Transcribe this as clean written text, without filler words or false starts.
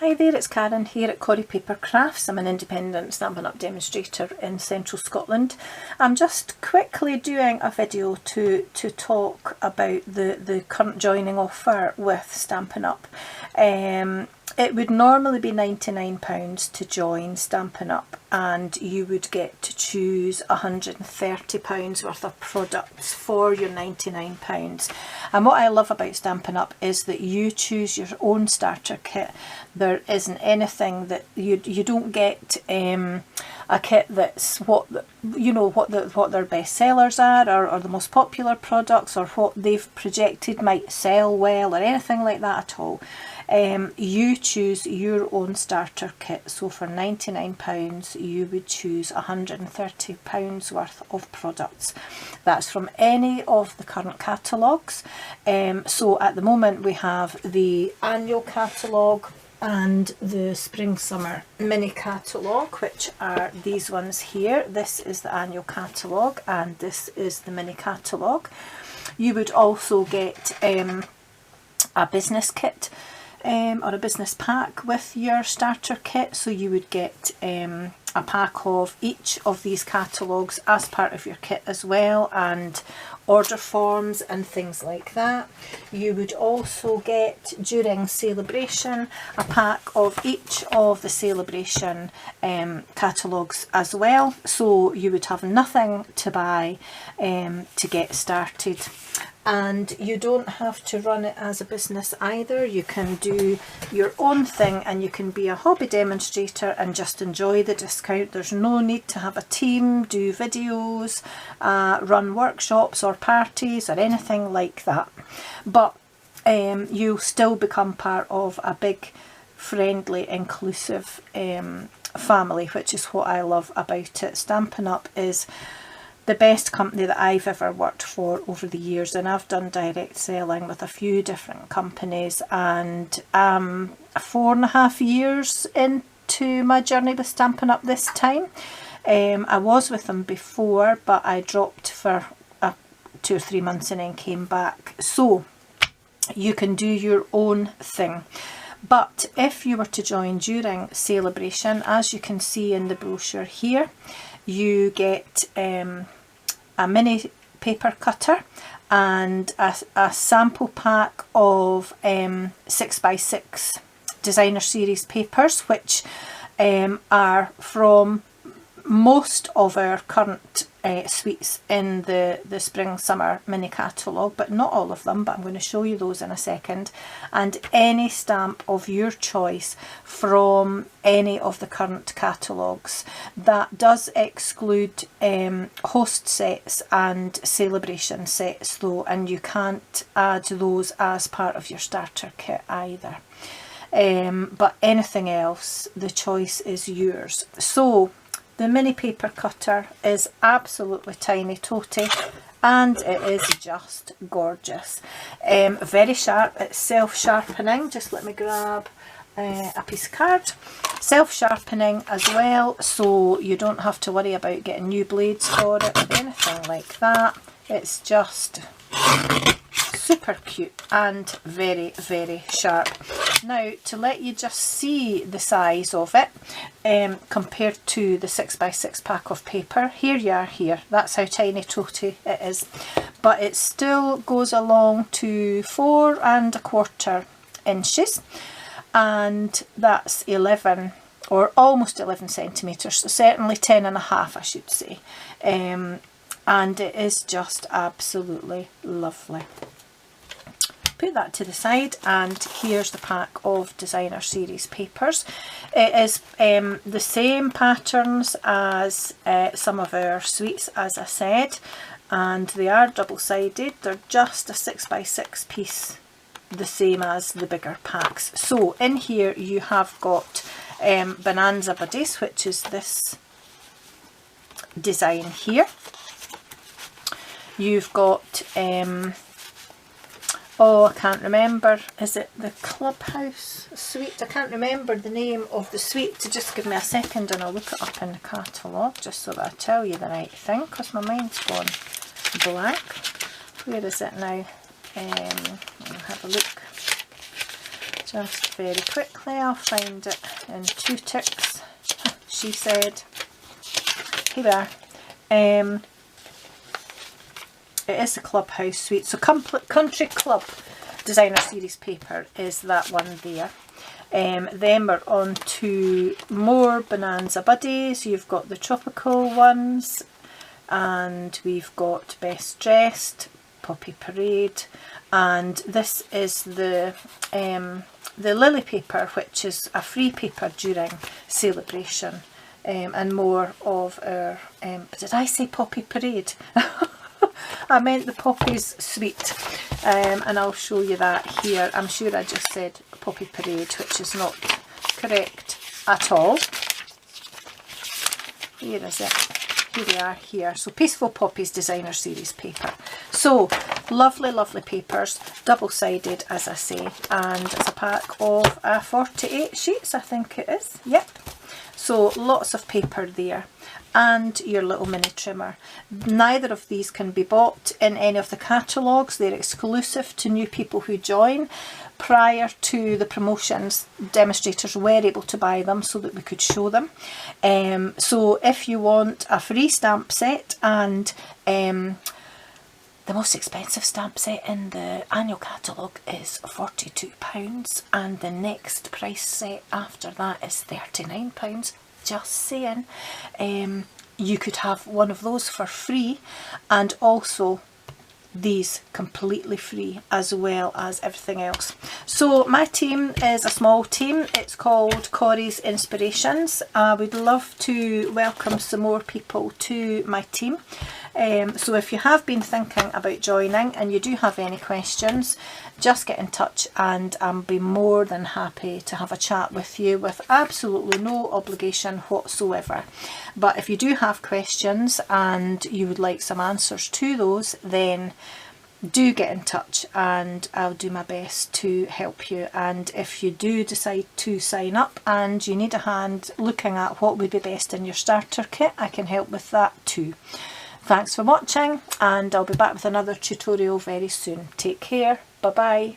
Hi there, it's Karen here at Corrie Papercrafts. I'm an independent Stampin' Up demonstrator in central Scotland. I'm just quickly doing a video to talk about the current joining offer with Stampin' Up. It would normally be £99 to join Stampin' Up, and you would get to choose £130 worth of products for your £99. And what I love about Stampin' Up is that you choose your own starter kit. There isn't anything that you don't get a kit that's what their best sellers are, or the most popular products, or what they've projected might sell well, or anything like that at all. You choose your own starter kit, so for £99 you would choose £130 worth of products. That's from any of the current catalogues. So at the moment we have the annual catalogue and the spring summer mini catalogue, which are these ones here. This is the annual catalogue and this is the mini catalogue. You would also get a business kit or a business pack with your starter kit, so you would get a pack of each of these catalogues as part of your kit as well, and order forms and things like that. You would also get, during Celebration, a pack of each of the Celebration catalogues as well, so you would have nothing to buy to get started. And you don't have to run it as a business either. You can do your own thing and you can be a hobby demonstrator and just enjoy the discount. There's no need to have a team, do videos, run workshops or parties or anything like that. But you'll still become part of a big, friendly, inclusive family, which is what I love about it. Stampin' Up is the best company that I've ever worked for over the years, and I've done direct selling with a few different companies, and 4.5 years into my journey with Stampin' Up this time. I was with them before, but I dropped for 2 or 3 months and then came back. So you can do your own thing. But if you were to join during Celebration, as you can see in the brochure here, you get a mini paper cutter and a sample pack of 6x6 designer series papers, which are from most of our current suites in the spring summer mini catalogue, but not all of them, but I'm going to show you those in a second. And any stamp of your choice from any of the current catalogues. That does exclude host sets and celebration sets though, and you can't add those as part of your starter kit either. But anything else, the choice is yours. So the mini paper cutter is absolutely tiny toty, and it is just gorgeous. Very sharp, it's self-sharpening. Just let me grab a piece of card. Self-sharpening as well, so you don't have to worry about getting new blades for it or anything like that. It's just super cute and very, very sharp. Now, to let you just see the size of it compared to the 6x6 pack of paper, here you are here, that's how tiny toty it is, but it still goes along to 4¼ inches, and that's 11 or almost 11 centimetres, so certainly 10.5 I should say, and it is just absolutely lovely. Put that to the side, and here's the pack of designer series papers. It is the same patterns as some of our suites, as I said, and they are double-sided. They're just a 6x6 piece, the same as the bigger packs. So in here you have got Bonanza Buddies, which is this design here. You've got oh, I can't remember, is it the Clubhouse suite? I can't remember the name of the suite. So just give me a second and I'll look it up in the catalogue, just so that I tell you the right thing, because my mind's gone blank. Where is it now? I'll have a look. Just very quickly, I'll find it in 2 ticks, she said. Here we are. It is the Clubhouse Suite. So Country Club Designer Series paper is that one there. Then we're on to more Bonanza Buddies. You've got the tropical ones, and we've got Best Dressed, Poppy Parade, and this is the Lily paper, which is a free paper during Celebration, and more of our, did I say Poppy Parade? I meant the Poppies Suite, and I'll show you that here. I'm sure I just said Poppy Parade, which is not correct at all. Here is it. Here we are here. So Peaceful Poppies Designer Series paper. So lovely, lovely papers, double-sided as I say, and it's a pack of 48 sheets, I think it is. Yep. So lots of paper there, and your little mini trimmer. Neither of these can be bought in any of the catalogues. They're exclusive to new people who join. Prior to the promotions, demonstrators were able to buy them so that we could show them. So if you want a free stamp set, and the most expensive stamp set in the annual catalogue is £42, and the next price set after that is £39. Just saying. You could have one of those for free, and also these completely free, as well as everything else. So my team is a small team. It's called Corrie's Inspirations. I would love to welcome some more people to my team. So if you have been thinking about joining and you do have any questions, just get in touch and I'll be more than happy to have a chat with you with absolutely no obligation whatsoever. But if you do have questions and you would like some answers to those, then do get in touch and I'll do my best to help you. And if you do decide to sign up and you need a hand looking at what would be best in your starter kit, I can help with that too. Thanks for watching, and I'll be back with another tutorial very soon. Take care. Bye bye.